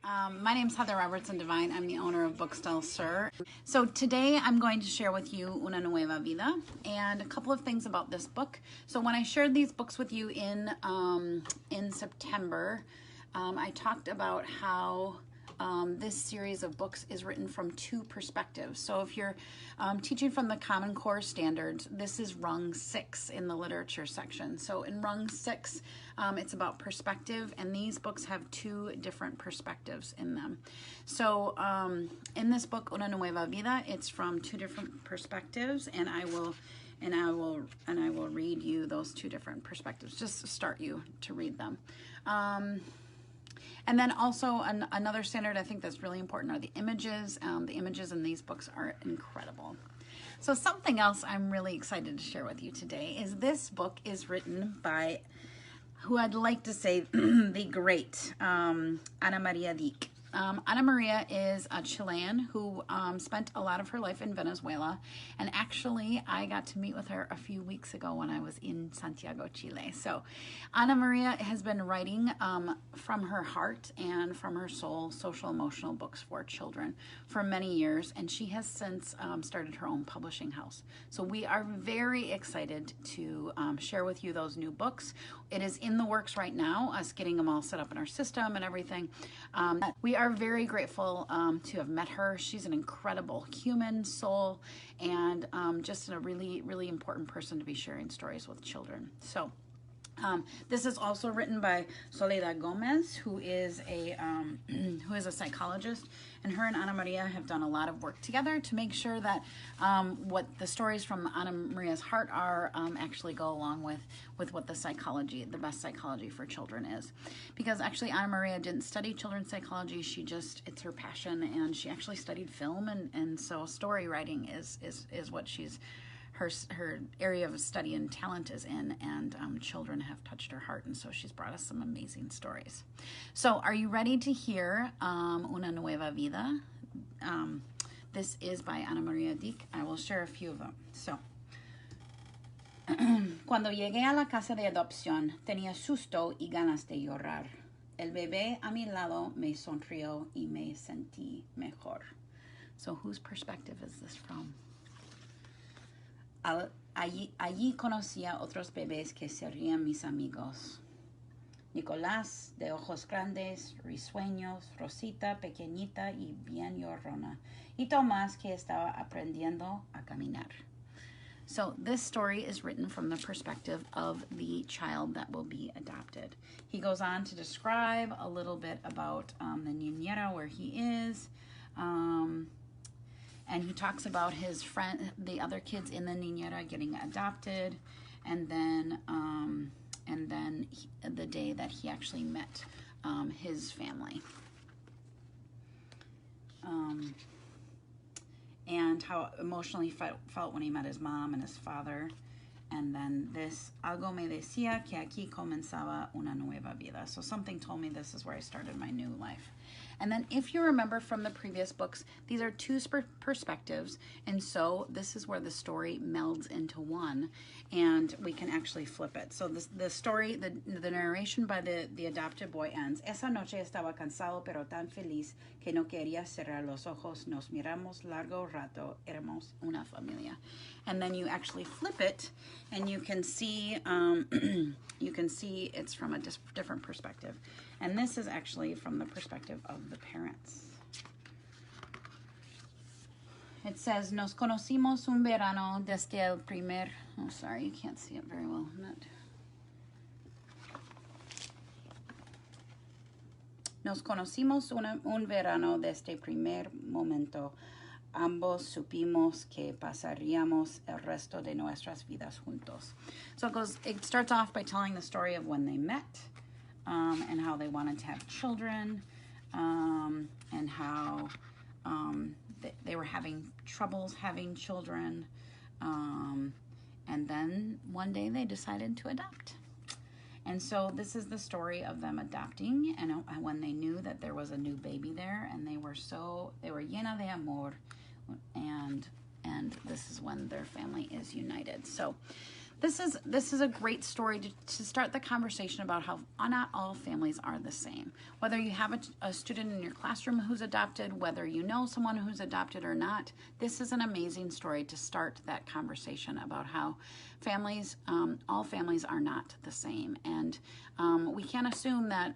My name's Heather Robertson Devine. I'm the owner of Bookstall Sir. So today I'm going to share with you Una Nueva Vida and a couple of things about this book. So when I shared these books with you in September, I talked about how this series of books is written from two perspectives. So if you're teaching from the Common Core standards, this is rung 6 in the literature section. So in rung 6, it's about perspective, and these books have two different perspectives in them. So in this book, Una Nueva Vida, it's from two different perspectives, and I will read you those two different perspectives, just to start you to read them. And then also another standard I think that's really important are the images. The images in these books are incredible. So something else I'm really excited to share with you today is this book is written by, who I'd like to say, the great Ana Maria Dick. Ana Maria is a Chilean who spent a lot of her life in Venezuela, and actually I got to meet with her a few weeks ago when I was in Santiago, Chile. So Ana Maria has been writing from her heart and from her soul social emotional books for children for many years, and she has since started her own publishing house. So we are very excited to share with you those new books. It is in the works right now, us getting them all set up in our system and everything. We are very grateful to have met her. She's an incredible human soul and just a really, really important person to be sharing stories with children. So this is also written by Soledad Gomez, who is a psychologist, and her and Ana Maria have done a lot of work together to make sure that what the stories from Ana Maria's heart are actually go along with what the best psychology for children is. Because actually Ana Maria didn't study children's psychology, it's her passion, and she actually studied film, and so story writing is what her area of study and talent is in, and children have touched her heart, and so she's brought us some amazing stories. So are you ready to hear Una Nueva Vida? This is by Ana Maria Dick. I will share a few of them. So, cuando llegué a la casa de adopción, tenía susto y ganas de llorar. El bebé a mi lado me sonrió y me sentí mejor. So whose perspective is this from? Allí conocí a otros bebés que serían mis amigos. Nicolás, de ojos grandes, risueños, Rosita, pequeñita y bien llorona, y Tomás, que estaba aprendiendo a caminar. So this story is written from the perspective of the child that will be adopted. He goes on to describe a little bit about the niñera, where he is, and he talks about his friend, the other kids in the niñera getting adopted, and then the day that he actually met his family, and how emotionally he felt when he met his mom and his father. And then this, algo me decía que aquí comenzaba una nueva vida. So something told me this is where I started my new life. And then if you remember from the previous books, these are two perspectives, and so this is where the story melds into one, and we can actually flip it. So the story, the narration by the adopted boy ends. Esa noche estaba cansado pero tan feliz que no quería cerrar los ojos. Nos miramos largo rato. Éramos una familia. And then you actually flip it, and you can see it's from a different perspective. And this is actually from the perspective of the parents. It says, Nos conocimos un verano desde el primer... Oh, sorry, you can't see it very well. Nos conocimos un verano desde el primer momento. Ambos supimos que pasaríamos el resto de nuestras vidas juntos. So it starts off by telling the story of when they met, and how they wanted to have children, and how they were having troubles having children, and then one day they decided to adopt. And so this is the story of them adopting, and when they knew that there was a new baby there, and they were llena de amor, and this is when their family is united. So This is a great story to start the conversation about how not all families are the same. Whether you have a student in your classroom who's adopted, whether you know someone who's adopted or not, this is an amazing story to start that conversation about how families, all families are not the same. And we can't assume that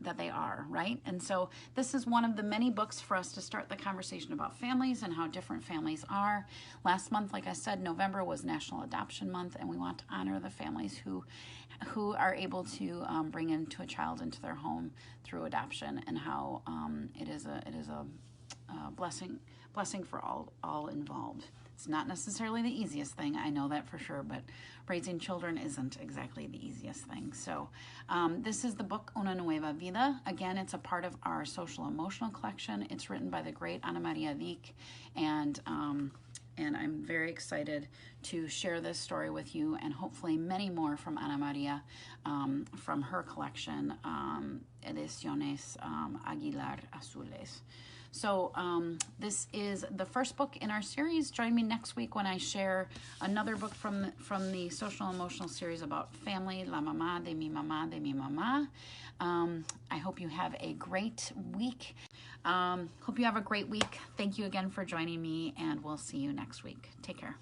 that they are, right? And so this is one of the many books for us to start the conversation about families and how different families are. Last month, like I said, November was National Adoption Month, and we want to honor the families who are able to bring into a child into their home through adoption, and how it is a blessing for all involved. It's not necessarily the easiest thing, I know that for sure, but raising children isn't exactly the easiest thing. So this is the book Una Nueva Vida. Again, it's a part of our social emotional collection. It's written by the great Ana Maria Vick, and I'm very excited to share this story with you, and hopefully many more from Ana Maria, from her collection, Ediciones Aguilar Azules. So this is the first book in our series. Join me next week when I share another book from the social emotional series about family, La Mamá de mi mamá de mi mamá. I hope you have a great week. Thank you again for joining me, and we'll see you next week. Take care.